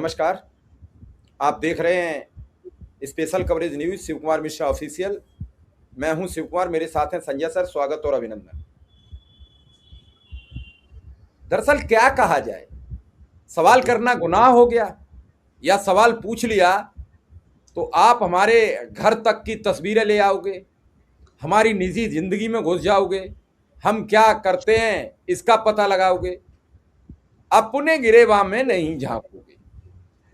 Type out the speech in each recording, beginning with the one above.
नमस्कार। आप देख रहे हैं special coverage news Shiv Kumar Mishra official. मैं हूं शिव कुमार, मेरे साथ हैं संजय सर। स्वागत और अभिनंदन। दरअसल क्या कहा जाए, सवाल करना गुनाह हो गया या सवाल पूछ लिया तो आप हमारे घर तक की तस्वीरें ले आओगे, हमारी निजी जिंदगी में घुस जाओगे, हम क्या करते हैं इसका पता लगाओगे, अपने गिरेबान में नहीं झांकोगे।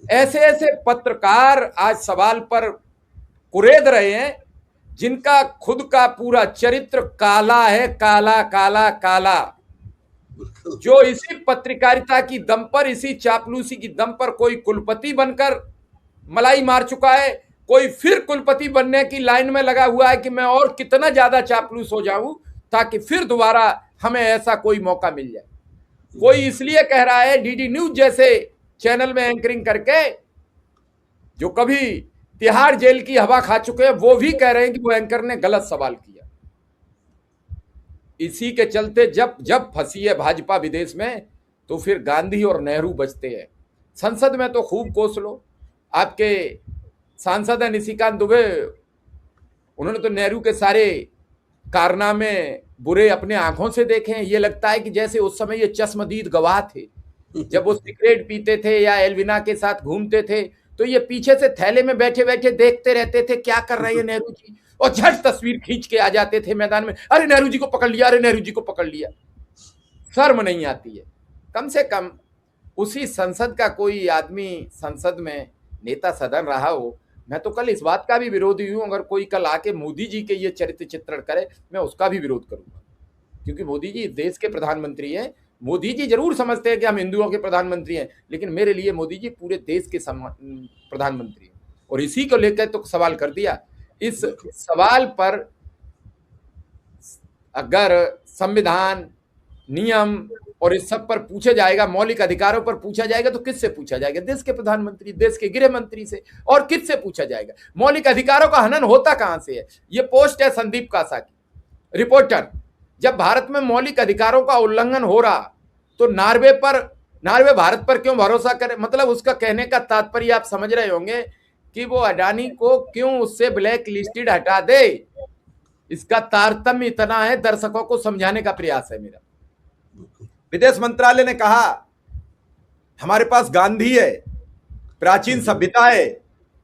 ऐसे ऐसे पत्रकार आज सवाल पर कुरेद रहे हैं जिनका खुद का पूरा चरित्र काला है, काला काला काला। जो इसी पत्रकारिता की दम पर, इसी चापलूसी की दम पर कोई कुलपति बनकर मलाई मार चुका है, कोई फिर कुलपति बनने की लाइन में लगा हुआ है कि मैं और कितना ज्यादा चापलूस हो जाऊं ताकि फिर दोबारा हमें ऐसा कोई मौका मिल जाए। कोई इसलिए कह रहा है डीडी न्यूज जैसे चैनल में एंकरिंग करके, जो कभी तिहाड़ जेल की हवा खा चुके हैं, वो भी कह रहे हैं कि वो एंकर ने गलत सवाल किया। इसी के चलते जब जब फंसी है भाजपा विदेश में तो फिर गांधी और नेहरू बचते हैं। संसद में तो खूब कोस लो, आपके सांसद है निशिकांत दुबे, उन्होंने तो नेहरू के सारे कारनामे बुरे अपने आंखों से देखे हैं। ये लगता है कि जैसे उस समय ये चश्मदीद गवाह थे, जब वो सिगरेट पीते थे या एलविना के साथ घूमते थे तो ये पीछे से थैले में बैठे बैठे देखते रहते थे क्या कर रहे हैं नेहरू जी, और झट तस्वीर खींच के आ जाते थे मैदान में, अरे नेहरू जी को पकड़ लिया, अरे नेहरू जी को पकड़ लिया। शर्म नहीं आती है? कम से कम उसी संसद का कोई आदमी संसद में नेता सदन रहा हो। मैं तो कल इस बात का भी विरोधी हूं, अगर कोई कल आके मोदी जी के ये चरित्र चित्रण करे मैं उसका भी विरोध करूंगा, क्योंकि मोदी जी देश के प्रधानमंत्री हैं। मोदी जी जरूर समझते हैं कि हम हिंदुओं के प्रधानमंत्री हैं, लेकिन मेरे लिए मोदी जी पूरे देश के प्रधानमंत्री हैं। और इसी को लेकर तो सवाल कर दिया। इस सवाल पर अगर संविधान, नियम और इस सब पर पूछा जाएगा, मौलिक अधिकारों पर पूछा जाएगा, तो किससे पूछा जाएगा? देश के प्रधानमंत्री, देश के गृह मंत्री से। और किससे पूछा जाएगा? मौलिक अधिकारों का हनन होता कहां से है? ये पोस्ट है संदीप कासा की, रिपोर्टर। जब भारत में मौलिक अधिकारों का उल्लंघन हो रहा तो नार्वे भारत पर क्यों भरोसा करे? मतलब उसका कहने का तात्पर्य आप समझ रहे होंगे कि वो अडानी को क्यों उससे ब्लैक लिस्टेड हटा दे। इसका तारतम्य इतना है, दर्शकों को समझाने का प्रयास है मेरा। विदेश मंत्रालय ने कहा हमारे पास गांधी है, प्राचीन सभ्यता है,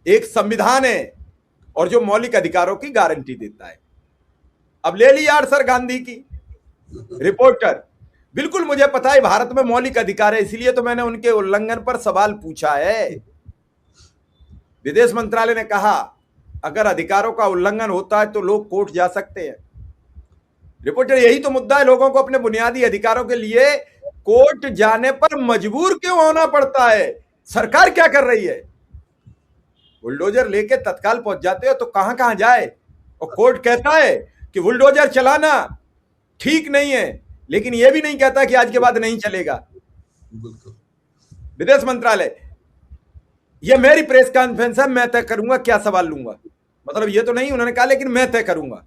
एक संविधान है और जो मौलिक अधिकारों की गारंटी देता है। अब ले ली यार सर गांधी की। रिपोर्टर, बिल्कुल मुझे पता है भारत में मौलिक अधिकार है, इसलिए तो मैंने उनके उल्लंघन पर सवाल पूछा है। विदेश मंत्रालय ने कहा अगर अधिकारों का उल्लंघन होता है तो लोग कोर्ट जा सकते हैं। रिपोर्टर, यही तो मुद्दा है, लोगों को अपने बुनियादी अधिकारों के लिए कोर्ट जाने पर मजबूर क्यों होना पड़ता है? सरकार क्या कर रही है? बुलडोजर लेके तत्काल पहुंच जाते हो तो कहां कहां जाए, और कोर्ट कहता है कि बुलडोजर चलाना ठीक नहीं है, लेकिन यह भी नहीं कहता कि आज के बाद नहीं चलेगा। विदेश मंत्रालय, यह मेरी प्रेस कॉन्फ्रेंस है, मैं तय करूंगा क्या सवाल लूंगा। मतलब ये तो नहीं उन्होंने कहा, लेकिन मैं तय करूंगा।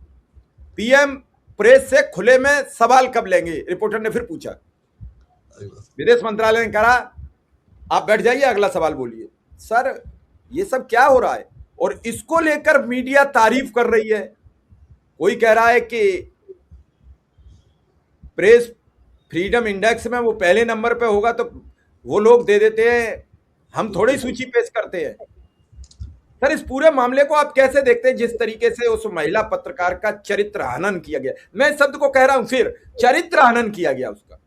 पीएम प्रेस से खुले में सवाल कब लेंगे? रिपोर्टर ने फिर पूछा। विदेश मंत्रालय ने कहा आप बैठ जाइए, अगला सवाल बोलिए। सर ये सब क्या हो रहा है? और इसको लेकर मीडिया तारीफ कर रही है। कोई कह रहा है कि प्रेस फ्रीडम इंडेक्स में वो पहले नंबर पे होगा तो वो लोग दे देते हैं, हम थोड़ी सूची पेश करते हैं। सर इस पूरे मामले को आप कैसे देखते हैं, जिस तरीके से उस महिला पत्रकार का चरित्र हनन किया गया? मैं इस शब्द को कह रहा हूं, फिर चरित्र हनन किया गया उसका।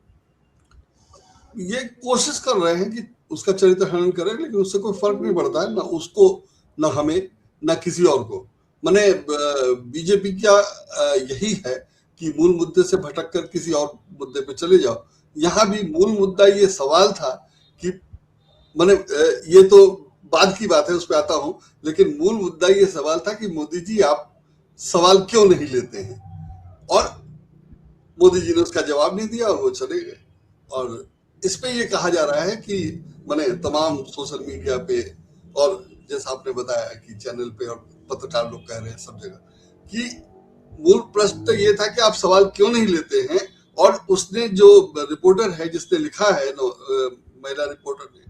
ये कोशिश कर रहे हैं कि उसका चरित्र हनन करें, लेकिन उससे कोई फर्क नहीं पड़ता है, ना उसको, ना हमें, ना किसी और को। माने बीजेपी का यही है कि मूल मुद्दे से भटक कर किसी और मुद्दे पे चले जाओ। यहाँ भी मूल मुद्दा ये सवाल था कि माने ये तो बाद की बात है, उस पर आता हूं, लेकिन मूल मुद्दा ये सवाल था कि मोदी जी आप सवाल क्यों नहीं लेते हैं, और मोदी जी ने उसका जवाब नहीं दिया और वो चले गए। और इस पे ये कहा जा रहा है कि माने तमाम सोशल मीडिया पे, और जैसा आपने बताया कि चैनल पे और पत्रकार लोग कह रहे हैं सब जगह, कि मूल प्रश्न तो ये था कि आप सवाल क्यों नहीं लेते हैं। और उसने जो रिपोर्टर है जिसने लिखा है, महिला रिपोर्टर ने,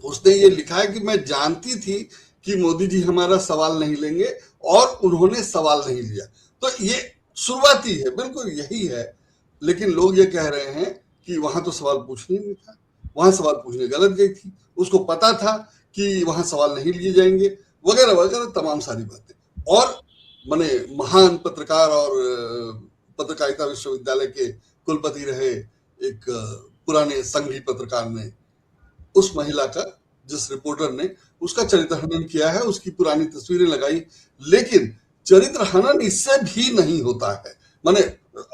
उसने ये लिखा है कि मैं जानती थी कि मोदी जी हमारा सवाल नहीं लेंगे और उन्होंने सवाल नहीं लिया। तो ये शुरुआती है, बिल्कुल यही है। लेकिन लोग ये कह रहे हैं कि वहां तो सवाल पूछने नहीं था, वहां सवाल पूछने गलत गई थी, उसको पता था कि वहां सवाल नहीं लिए जाएंगे, वगैरह वगैरह तमाम सारी बातें। और माने महान पत्रकार और पत्रकारिता विश्वविद्यालय के कुलपति रहे एक पुराने संघी पत्रकार ने उस महिला का, जिस रिपोर्टर ने उसका चरित्र हनन किया है, उसकी पुरानी तस्वीरें लगाई। लेकिन चरित्र हनन इससे भी नहीं होता है। माने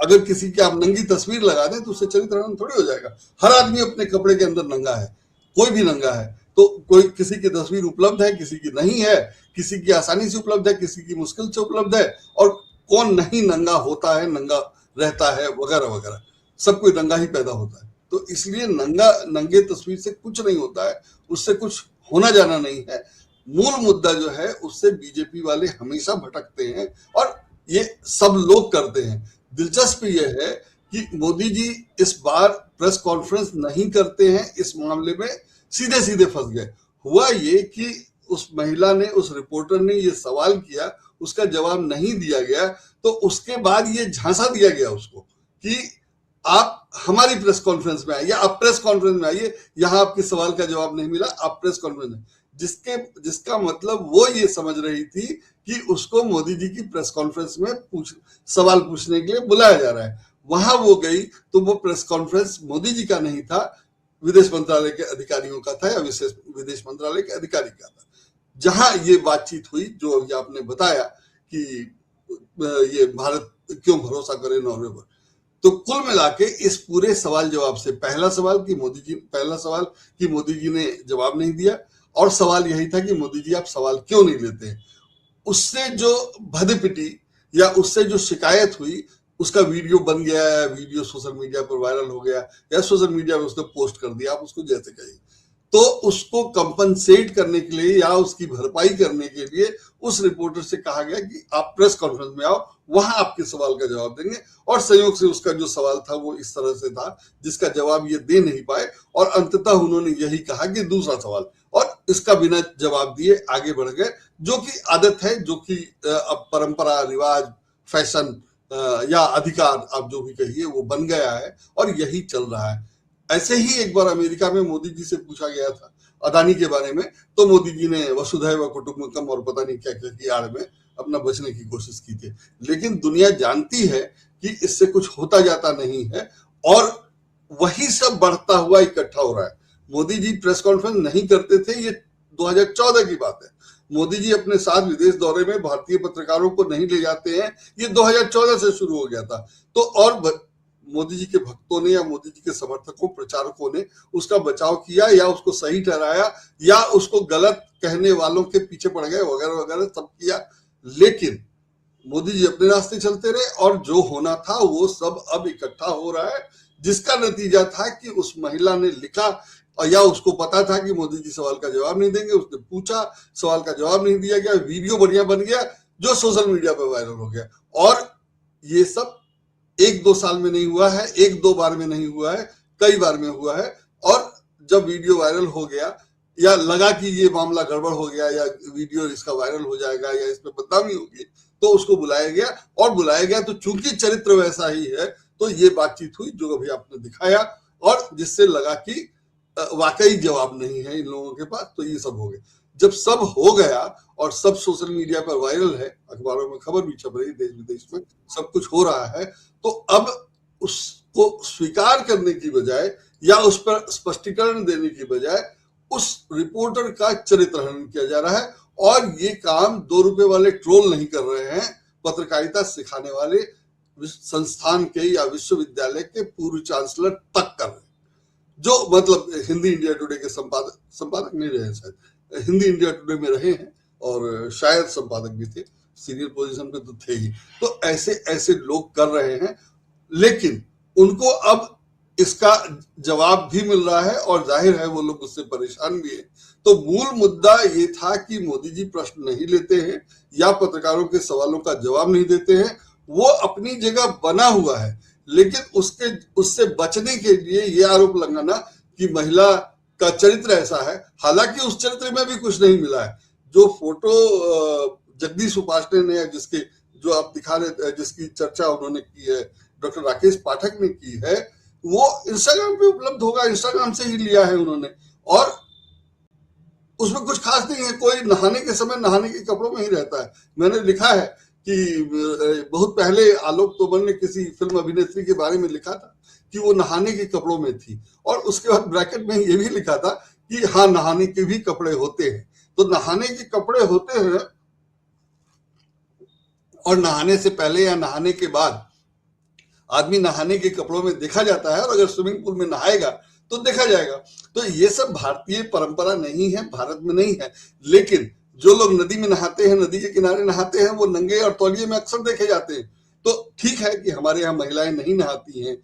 अगर किसी की आप नंगी तस्वीर लगा दें तो उससे चरित्र हनन थोड़ी हो जाएगा। हर आदमी अपने कपड़े के अंदर नंगा है, कोई भी नंगा है। तो कोई किसी की तस्वीर उपलब्ध है, किसी की नहीं है, किसी की आसानी से उपलब्ध है, किसी की मुश्किल से उपलब्ध है, और कौन नहीं नंगा होता है, नंगा रहता है, वगैरह वगैरह। सब कोई नंगा ही पैदा होता है। तो इसलिए नंगे तस्वीर से कुछ नहीं होता है, उससे कुछ होना जाना नहीं है। मूल मुद्दा जो है उससे बीजेपी वाले हमेशा भटकते हैं और ये सब लोग करते हैं। दिलचस्प ये है कि मोदी जी इस बार प्रेस कॉन्फ्रेंस नहीं करते हैं, इस मामले में सीधे सीधे फंस गए। हुआ ये कि उस महिला ने, उस रिपोर्टर ने ये सवाल किया, उसका जवाब नहीं दिया गया, तो उसके बाद ये झांसा दिया गया उसको कि आप हमारी प्रेस कॉन्फ्रेंस में आइए, आप प्रेस कॉन्फ्रेंस में आइए, यहां आपके सवाल का जवाब नहीं मिला, आप प्रेस कॉन्फ्रेंस में। जिसका मतलब वो ये समझ रही थी कि उसको मोदी जी की प्रेस कॉन्फ्रेंस में सवाल पूछने के लिए बुलाया जा रहा है। वहां वो गई तो वो प्रेस कॉन्फ्रेंस मोदी जी का नहीं था, विदेश मंत्रालय के अधिकारियों का था, या विशेष विदेश मंत्रालय के अधिकारी का था। जहां ये बातचीत हुई जो अभी आपने बताया कि ये भारत क्यों भरोसा करे नॉर्वे पर। तो कुल मिला के इस पूरे सवाल जवाब से पहला सवाल कि मोदी जी ने जवाब नहीं दिया, और सवाल यही था कि मोदी जी आप सवाल क्यों नहीं लेते हैं। उससे जो भदपिटी या उससे जो शिकायत हुई, उसका वीडियो बन गया है, वीडियो सोशल मीडिया पर वायरल हो गया, या सोशल मीडिया में उसने पोस्ट कर दिया, आप उसको जैसे कहिए। तो उसको कंपनसेट करने के लिए या उसकी भरपाई करने के लिए उस रिपोर्टर से कहा गया कि आप प्रेस कॉन्फ्रेंस में आओ, वहां आपके सवाल का जवाब देंगे। और संयोग से उसका जो सवाल था वो इस तरह से था जिसका जवाब ये दे नहीं पाए, और अंततः उन्होंने यही कहा कि दूसरा सवाल, और इसका बिना जवाब दिए आगे बढ़ गए, जो कि आदत है, जो कि अब परंपरा, रिवाज, फैशन या अधिकार, आप जो भी कहिए, वो बन गया है और यही चल रहा है। ऐसे ही एक बार अमेरिका में मोदी जी से पूछा गया था अदानी के बारे में, तो मोदी जी ने वसुधैव कुटुंबकम और पता नहीं क्या क्या की आड़ में अपना बचने की कोशिश की थी। लेकिन दुनिया जानती है कि इससे कुछ होता जाता नहीं है, और वही सब बढ़ता हुआ इकट्ठा हो रहा है। मोदी जी प्रेस कॉन्फ्रेंस नहीं करते थे, ये 2014 की बात है। मोदी जी अपने साथ विदेश दौरे में भारतीय पत्रकारों को नहीं ले जाते हैं, ये 2014 से शुरू हो गया था। तो और मोदी जी के भक्तों ने या मोदी जी के समर्थकों, प्रचारकों ने उसका बचाव किया, या उसको सही ठहराया, या उसको गलत कहने वालों के पीछे पड़ गए, वगैरह वगैरह सब किया। लेकिन मोदी जी अपने रास्ते चलते रहे, और जो होना था वो सब अब इकट्ठा हो रहा है, जिसका नतीजा था कि उस महिला ने लिखा, या उसको पता था कि मोदी जी सवाल का जवाब नहीं देंगे, उसने पूछा, सवाल का जवाब नहीं दिया गया, वीडियो बढ़िया बन गया जो सोशल मीडिया पर वायरल हो गया। और ये सब 1-2 साल में नहीं हुआ है, 1-2 बार में नहीं हुआ है, कई बार में हुआ है। और जब वीडियो वायरल हो गया, या लगा कि ये मामला गड़बड़ हो गया, या वीडियो इसका वायरल हो जाएगा, या इस पर बदनामी होगी, तो उसको बुलाया गया। और बुलाया गया तो चूंकि चरित्र वैसा ही है, तो ये बातचीत हुई जो अभी आपने दिखाया, और जिससे लगा कि वाकई जवाब नहीं है इन लोगों के पास, तो ये सब हो गया। जब सब हो गया और सब सोशल मीडिया पर वायरल है, अखबारों में खबर भी छप रही, देश विदेश में सब कुछ हो रहा है, तो अब उसको स्वीकार करने की बजाय या उस पर स्पष्टीकरण देने की बजाय उस रिपोर्टर का चरित्र हनन किया जा रहा है। और ये काम 2 रुपए वाले ट्रोल नहीं कर रहे हैं, पत्रकारिता सिखाने वाले संस्थान के या विश्वविद्यालय के पूर्व चांसलर तक कर रहे हैं, जो मतलब हिंदी इंडिया टुडे के संपादक नहीं रहे, शायद हिंदी इंडिया टुडे में रहे हैं, और शायद संपादक भी थे, सीनियर पोजीशन पे तो थे ही। तो ऐसे ऐसे लोग कर रहे हैं, लेकिन उनको अब इसका जवाब भी मिल रहा है, और जाहिर है वो लोग उससे परेशान भी है। तो मूल मुद्दा ये था कि मोदी जी प्रश्न नहीं लेते हैं या पत्रकारों के सवालों का जवाब नहीं देते हैं, वो अपनी जगह बना हुआ है। लेकिन उससे बचने के लिए ये आरोप लगाना कि महिला का चरित्र ऐसा है, हालांकि उस चरित्र में भी कुछ नहीं मिला है। जो फोटो जगदीश उपासने ने जिसके जो आप दिखा रहे, जिसकी चर्चा उन्होंने की है, डॉक्टर राकेश पाठक ने की है, वो इंस्टाग्राम पे उपलब्ध होगा, इंस्टाग्राम से ही लिया है उन्होंने, और उसमें कुछ खास नहीं है। कोई नहाने के समय नहाने के कपड़ों में ही रहता है। मैंने लिखा है कि बहुत पहले आलोक तोमर ने किसी फिल्म अभिनेत्री के बारे में लिखा था कि वो नहाने के कपड़ों में थी, और उसके बाद ब्रैकेट में ये भी लिखा था कि हाँ, नहाने के भी कपड़े होते हैं। तो नहाने के कपड़े होते हैं, और नहाने से पहले या नहाने के बाद आदमी नहाने के कपड़ों में देखा जाता है, और अगर स्विमिंग पूल में नहाएगा तो देखा जाएगा। तो ये सब भारतीय परंपरा नहीं है, भारत में नहीं है। लेकिन जो लोग नदी में नहाते हैं, नदी के किनारे नहाते हैं, वो नंगे और तौलिए में अक्सर देखे जाते हैं। तो ठीक है कि हमारे यहाँ महिलाएं नहीं नहाती हैं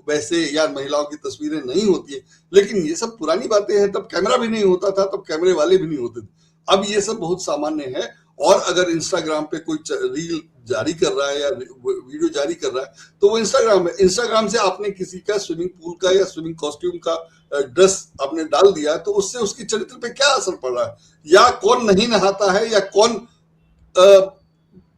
वैसे, या महिलाओं की तस्वीरें नहीं होती है, लेकिन ये सब पुरानी बातें हैं। तब कैमरा भी नहीं होता था, तब कैमरे वाले भी नहीं होते थे। अब ये सब बहुत सामान्य है। और अगर इंस्टाग्राम पे कोई रील जारी कर रहा है या वीडियो जारी कर रहा है, तो वो इंस्टाग्राम से आपने किसी का स्विमिंग पूल का या स्विमिंग कॉस्ट्यूम का ड्रेस आपने डाल दिया, तो उससे उसकी चरित्र पे क्या असर पड़ रहा है? या कौन नहीं नहाता है, या कौन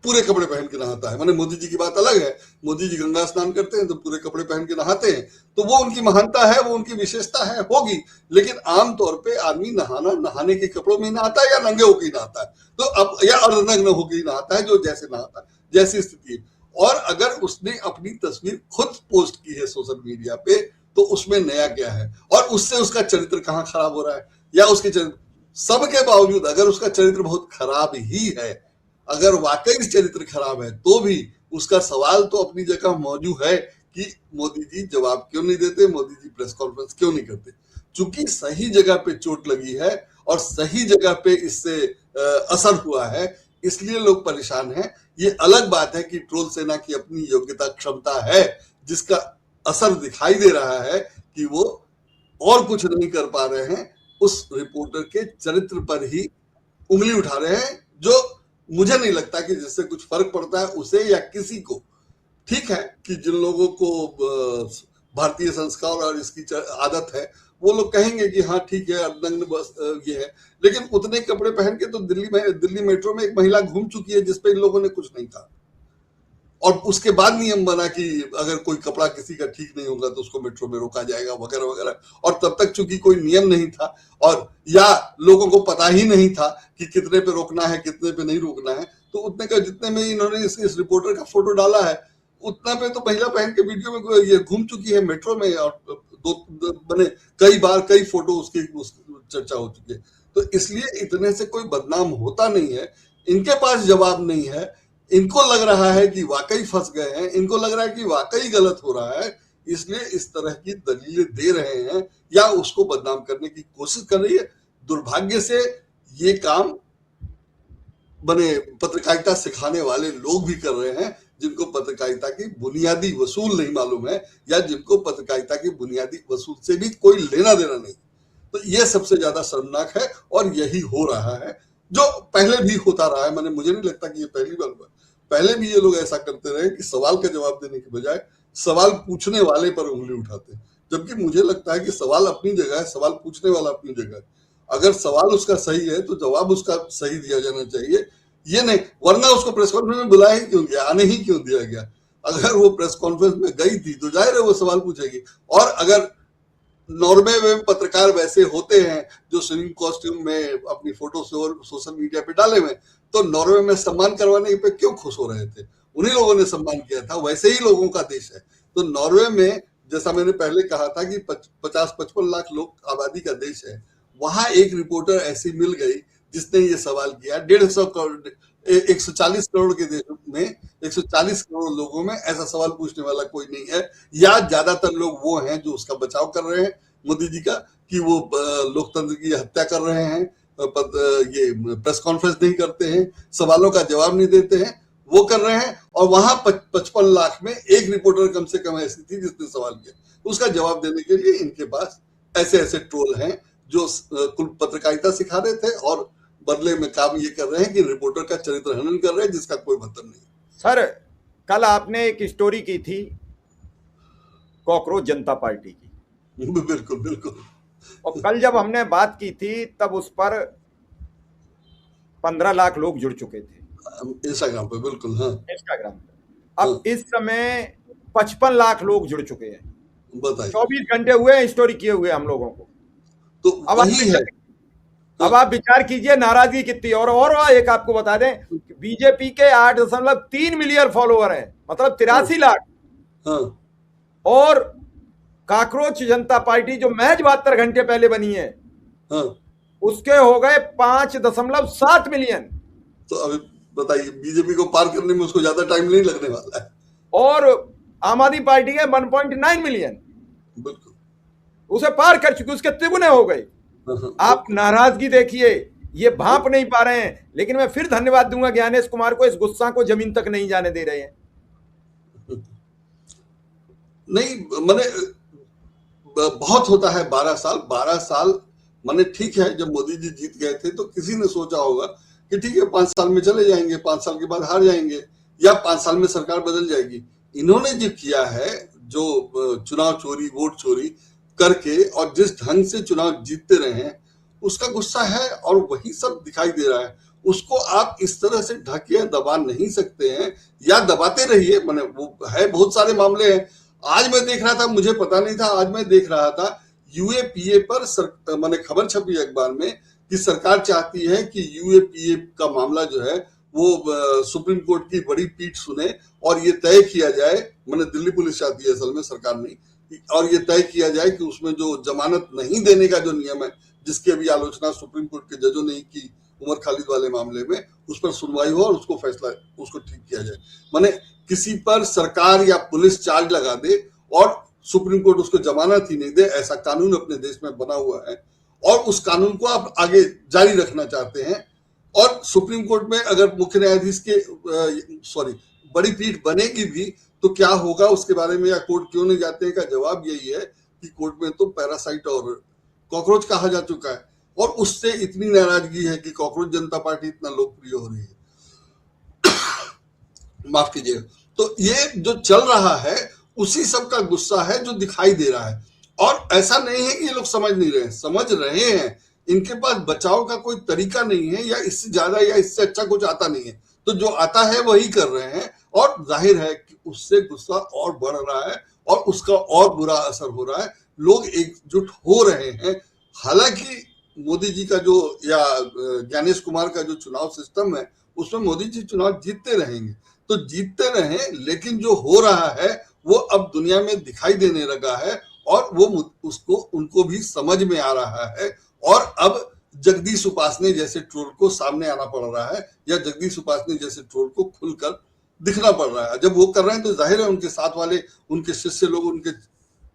पूरे कपड़े पहन के नहाता है? माने मोदी जी की बात अलग है, मोदी जी गंगा स्नान करते हैं तो पूरे कपड़े पहन के नहाते हैं, तो वो उनकी महानता है, वो उनकी विशेषता है, होगी। लेकिन आमतौर पे आदमी नहाने के कपड़ों में नहाता है, या नंगे होकर नहाता है, तो अब या अर्धनग्न होकर नहाता है, जो जैसे नहाता है, जैसी स्थिति है। और अगर उसने अपनी तस्वीर खुद पोस्ट की है सोशल मीडिया पे, तो उसमें नया क्या है? और उससे उसका चरित्र कहाँ खराब हो रहा है? या उसके चरित्र, सबके बावजूद अगर उसका चरित्र बहुत खराब ही है, अगर वाकई चरित्र खराब है, तो भी उसका सवाल तो अपनी जगह मौजूद है कि मोदी जी जवाब क्यों नहीं देते, मोदी जी प्रेस कॉन्फ्रेंस क्यों नहीं करते। चूंकि सही जगह पे चोट लगी है और सही जगह पे इससे असर हुआ है, इसलिए लोग परेशान हैं। ये अलग बात है कि ट्रोल सेना की अपनी योग्यता क्षमता है, जिसका असर दिखाई दे रहा है कि वो और कुछ नहीं कर पा रहे हैं, उस रिपोर्टर के चरित्र पर ही उंगली उठा रहे हैं, जो मुझे नहीं लगता कि जिससे कुछ फर्क पड़ता है उसे या किसी को। ठीक है कि जिन लोगों को भारतीय संस्कार और इसकी आदत है, वो लोग कहेंगे कि हाँ ठीक है, अर्धनग्न बस ये है, लेकिन उतने कपड़े पहन के तो दिल्ली मेट्रो में एक महिला घूम चुकी है जिसपे इन लोगों ने कुछ नहीं कहा। और उसके बाद नियम बना कि अगर कोई कपड़ा किसी का ठीक नहीं होगा तो उसको मेट्रो में रोका जाएगा, वगैरह वगैरह। और तब तक चूंकि कोई नियम नहीं था, और या लोगों को पता ही नहीं था कि कितने पे रोकना है, कितने पे नहीं रोकना है, तो उतने का जितने में इन्होंने इस रिपोर्टर का फोटो डाला है, उतना पे तो महिला पहन के वीडियो में ये घूम चुकी है मेट्रो में, और बने कई बार कई फोटो उसकी चर्चा हो चुकी है। तो इसलिए इतने से कोई बदनाम होता नहीं है। इनके पास जवाब नहीं है, इनको लग रहा है कि वाकई फंस गए हैं, इनको लग रहा है कि वाकई गलत हो रहा है, इसलिए इस तरह की दलीलें दे रहे हैं या उसको बदनाम करने की कोशिश कर रही है। दुर्भाग्य से ये काम बने पत्रकारिता सिखाने वाले लोग भी कर रहे हैं, जिनको पत्रकारिता की बुनियादी वसूल नहीं मालूम है, या जिनको पत्रकारिता की बुनियादी वसूल से भी कोई लेना देना नहीं। तो ये सबसे ज्यादा शर्मनाक है, और यही हो रहा है, जो पहले भी होता रहा है। मुझे नहीं लगता कि ये पहली बार हुआ। पहले भी ये लोग ऐसा करते रहे कि सवाल का जवाब देने के बजाय सवाल पूछने वाले पर उंगली उठाते, जबकि मुझे लगता है कि सवाल अपनी जगह है, सवाल पूछने वाला अपनी जगह है। अगर सवाल उसका सही है तो जवाब उसका सही दिया जाना चाहिए, ये नहीं, वरना उसको प्रेस कॉन्फ्रेंस में बुलाया ही क्यों गया, आने ही क्यों दिया गया? अगर वो प्रेस कॉन्फ्रेंस में गई थी तो जाहिर है वो सवाल पूछेगी। और अगर नॉर्वे में पत्रकार वैसे होते हैं जो स्विमिंग कॉस्ट्यूम में अपनी फोटो सोशल मीडिया पे डाले हुए, तो नॉर्वे में सम्मान करवाने पे क्यों खुश हो रहे थे? उन्हीं लोगों ने सम्मान किया था, वैसे ही लोगों का देश है। तो नॉर्वे में, जैसा मैंने पहले कहा था कि 50-55 लाख लोग आबादी का देश है, वहां एक रिपोर्टर ऐसी मिल गई जिसने ये सवाल किया। 150 करोड़ 140 करोड़ के देश में 140 करोड़ लोगों में ऐसा सवाल पूछने वाला कोई नहीं है, या ज्यादातर लोग वो हैं जो उसका बचाव कर रहे हैं मोदी जी का, कि वो लोकतंत्र की हत्या कर रहे हैं, ये प्रेस कॉन्फ्रेंस नहीं करते हैं, सवालों का जवाब नहीं देते हैं, वो कर रहे हैं। और वहां 55 लाख में एक रिपोर्टर कम से कम ऐसी थी जिसने सवाल किया, उसका जवाब देने के लिए इनके पास ऐसे ऐसे ट्रोल हैं जो पत्रकारिता सिखा रहे थे, और बदले में काम ये कर रहे हैं कि रिपोर्टर का चरित्र हनन कर रहे हैं, जिसका कोई मतलब नहीं। सर, कल आपने एक स्टोरी की थी कॉकरोच जनता पार्टी की। बिल्कुल बिल्कुल। और कल जब हमने बात की थी तब उस पर 15 लाख लोग जुड़ चुके थे इंस्टाग्राम पे, बिल्कुल। हाँ इंस्टाग्राम पे। हाँ, अब इस समय 55 लाख लोग जुड़ चुके हैं। बताइए। 24 घंटे हुए हैं स्टोरी किए हुए हम लोगों को। तो अब आप वही है। विचार हाँ अब आप विचार कीजिए नाराजगी कितनी। और एक आपको बता दें, बीजेपी के 8.3 मिलियन फॉलोअर हैं, मतलब हाँ 83 लाख। हाँ और काकरोच जनता पार्टी जो महज 72 घंटे पहले बनी है, हाँ। उसके हो गए 5.7 मिलियन। तो अभी बताइए, बीजेपी को पार करने में उसको ज्यादा टाइम नहीं लगने वाला है। और आम आदमी पार्टी के 1.9 मिलियन, बिल्कुल। उसे पार कर चुकी, उसके तिगुने हो गए। हाँ हाँ, आप बिल्कुल। नाराजगी देखिए, ये भांप नहीं पा रहे हैं। लेकिन मैं फिर धन्यवाद दूंगा ज्ञानेश कुमार को, इस गुस्सा को जमीन तक नहीं जाने दे रहे हैं। नहीं मैंने बहुत होता है 12 साल माने ठीक है। जब मोदी जी जीत गए थे तो किसी ने सोचा होगा कि ठीक है 5 साल में चले जाएंगे, 5 साल के बाद हार जाएंगे, या 5 साल में सरकार बदल जाएगी। इन्होंने जो किया है, जो चुनाव चोरी, वोट चोरी करके और जिस ढंग से चुनाव जीतते रहे हैं, उसका गुस्सा है और वही सब दिखाई दे रहा है। उसको आप इस तरह से ढक या दबा नहीं सकते हैं, या दबाते रहिए। मैंने वो है, बहुत सारे मामले हैं। आज मैं देख रहा था, मुझे पता नहीं था, आज मैं देख रहा था यूएपीए पर मैंने खबर छपी अखबार में कि सरकार चाहती है कि यूएपीए का मामला जो है वो सुप्रीम कोर्ट की बड़ी पीठ सुने और ये तय किया जाए। मैंने दिल्ली पुलिस चाहती है, असल में सरकार नहीं। और ये तय किया जाए कि उसमें जो जमानत नहीं देने का जो नियम है, जिसकी अभी आलोचना सुप्रीम कोर्ट के जजों ने की उमर खालिद वाले मामले में, उस पर सुनवाई हो और उसको फैसला, उसको ठीक किया जाए। माने किसी पर सरकार या पुलिस चार्ज लगा दे और सुप्रीम कोर्ट उसको जमानत ही नहीं दे, ऐसा कानून अपने देश में बना हुआ है और उस कानून को आप आगे जारी रखना चाहते हैं। और सुप्रीम कोर्ट में अगर मुख्य न्यायाधीश के बड़ी पीठ बनेगी भी तो क्या होगा उसके बारे में, या कोर्ट क्यों नहीं जाते हैं का जवाब यही है कि कोर्ट में तो पैरासाइट और कॉकरोच कहा जा चुका है। और उससे इतनी नाराजगी है कि कॉकरोच जनता पार्टी इतना लोकप्रिय हो रही है। माफ कीजिएगा। तो ये जो चल रहा है उसी सब का गुस्सा है जो दिखाई दे रहा है। और ऐसा नहीं है कि ये लोग समझ नहीं रहे हैं, समझ रहे हैं। इनके पास बचाव का कोई तरीका नहीं है, या इससे ज्यादा या इससे अच्छा कुछ आता नहीं है। तो जो आता है वही कर रहे हैं और जाहिर है कि उससे गुस्सा और बढ़ रहा है और उसका और बुरा असर हो रहा है। लोग एकजुट हो रहे हैं। हालांकि मोदी जी का जो, या ज्ञानेश कुमार का जो चुनाव सिस्टम है, उसमें मोदी जी चुनाव जीतते रहेंगे तो जीतते रहे, लेकिन जो हो रहा है वो अब दुनिया में दिखाई देने लगा है और वो उसको उनको भी समझ में आ रहा है। और अब जगदीश उपासने जैसे ट्रोल को सामने आना पड़ रहा है, या जगदीश उपासने जैसे ट्रोल को खुलकर दिखना पड़ रहा है। जब वो कर रहे हैं तो जाहिर है उनके साथ वाले, उनके शिष्य लोग, उनके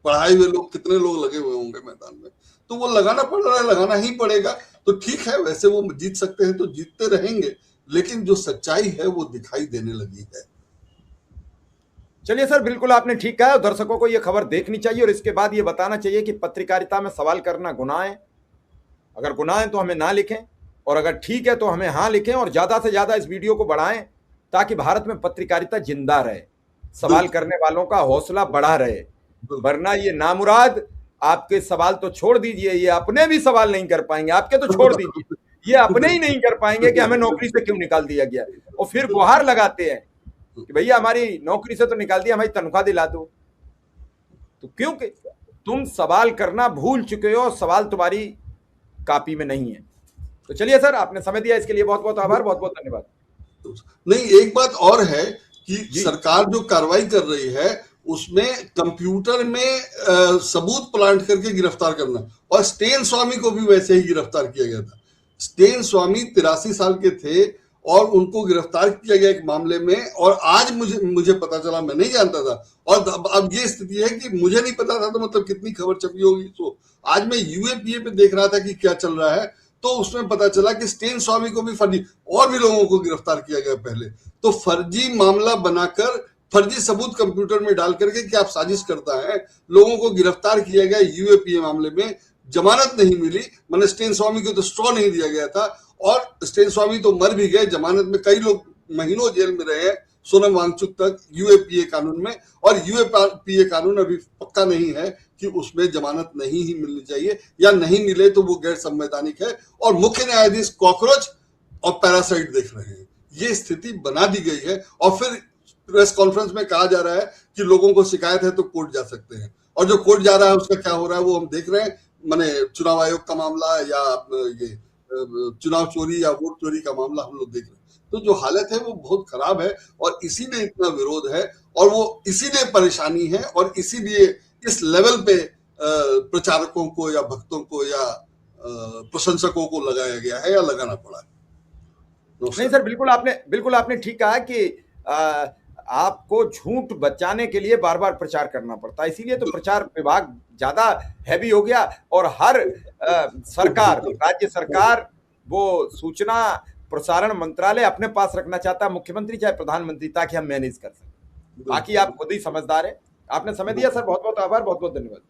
पढ़ाए हुए लोग, कितने लोग लगे हुए होंगे मैदान में, तो वो लगाना पड़ रहा है, लगाना ही पड़ेगा। तो ठीक है, वैसे वो जीत सकते हैं तो जीतते रहेंगे, लेकिन जो सच्चाई है वो दिखाई देने लगी है। चलिए सर, बिल्कुल आपने ठीक कहा। दर्शकों को यह खबर देखनी चाहिए और इसके बाद ये बताना चाहिए कि पत्रकारिता में सवाल करना गुनाह है। अगर गुनाह है तो हमें ना लिखें, और अगर ठीक है तो हमें हाँ लिखें, और ज़्यादा से ज़्यादा इस वीडियो को बढ़ाएं ताकि भारत में पत्रकारिता जिंदा रहे, सवाल करने वालों का हौसला बढ़ा रहे। वरना ये नामुराद आपके सवाल तो छोड़ दीजिए, ये अपने भी सवाल नहीं कर पाएंगे। आपके तो छोड़ दीजिए, ये अपने ही नहीं कर पाएंगे कि हमें नौकरी से क्यों निकाल दिया गया। और फिर गुहार लगाते हैं कि भैया हमारी नौकरी से तो निकाल दिया, हमारी तनख्वाह दिला दो। तो क्योंकि तुम सवाल करना भूल चुके हो, सवाल तुम्हारी कॉपी में नहीं है। तो चलिए सर, आपने समय दिया इसके लिए बहुत बहुत आभार, बहुत बहुत धन्यवाद। नहीं, एक बात और है कि सरकार जो कार्रवाई कर रही है उसमें कंप्यूटर में सबूत प्लांट करके गिरफ्तार करना, और स्टेन स्वामी को भी वैसे ही गिरफ्तार किया गया था। स्टेन स्वामी 83 साल के थे और उनको गिरफ्तार किया गया एक मामले में। और आज मुझे पता चला, मैं नहीं जानता था, और अब ये स्थिति है कि मुझे नहीं पता था तो मतलब कितनी खबर छपी होगी। तो आज मैं यूएपीए पे देख रहा था कि क्या चल रहा है, तो उसमें पता चला कि स्टेन स्वामी को भी फर्जी, और भी लोगों को गिरफ्तार किया गया पहले। तो फर्जी मामला बनाकर, फर्जी सबूत कंप्यूटर में डाल करके क्या आप साजिश करता है, लोगों को गिरफ्तार किया गया यूएपीए मामले में। जमानत नहीं मिली, मैंने स्टेन स्वामी को तो स्ट्रॉ नहीं दिया गया था, और स्टेन स्वामी तो मर भी गए। जमानत में कई लोग महीनों जेल में रहे हैं, सोनम वांगचुक तक, यूएपीए कानून में। और यूएपीए कानून अभी पक्का नहीं है कि उसमें जमानत नहीं ही मिलनी चाहिए, या नहीं मिले तो वो गैर संवैधानिक है और मुख्य न्यायाधीश कॉकरोच और पैरासाइट देख रहे हैं। ये स्थिति बना दी गई है और फिर प्रेस कॉन्फ्रेंस में कहा जा रहा है कि लोगों को शिकायत है तो कोर्ट जा सकते हैं, और जो कोर्ट जा रहा है उसका क्या हो रहा है वो हम देख रहे हैं। माने चुनाव आयोग का मामला या ये चुनाव चोरी या वोट चोरी का मामला हम लोग देख रहे हैं। तो जो हालत है वो बहुत खराब है और इसीलिए इतना विरोध है और वो इसीलिए परेशानी है और इसीलिए इस लेवल पे प्रचारकों को या भक्तों को या प्रशंसकों को लगाया गया है या लगाना पड़ा है। नहीं सर, बिल्कुल आपने ठीक कहा कि आपको झूठ बचाने के लिए बार बार प्रचार करना पड़ता है, इसीलिए तो प्रचार विभाग ज्यादा हैवी हो गया और हर सरकार, राज्य सरकार वो सूचना प्रसारण मंत्रालय अपने पास रखना चाहता है, मुख्यमंत्री चाहे प्रधानमंत्री, ताकि हम मैनेज कर सकें। बाकी आप खुद ही समझदार है। आपने समय दिया सर, बहुत बहुत आभार, बहुत बहुत धन्यवाद।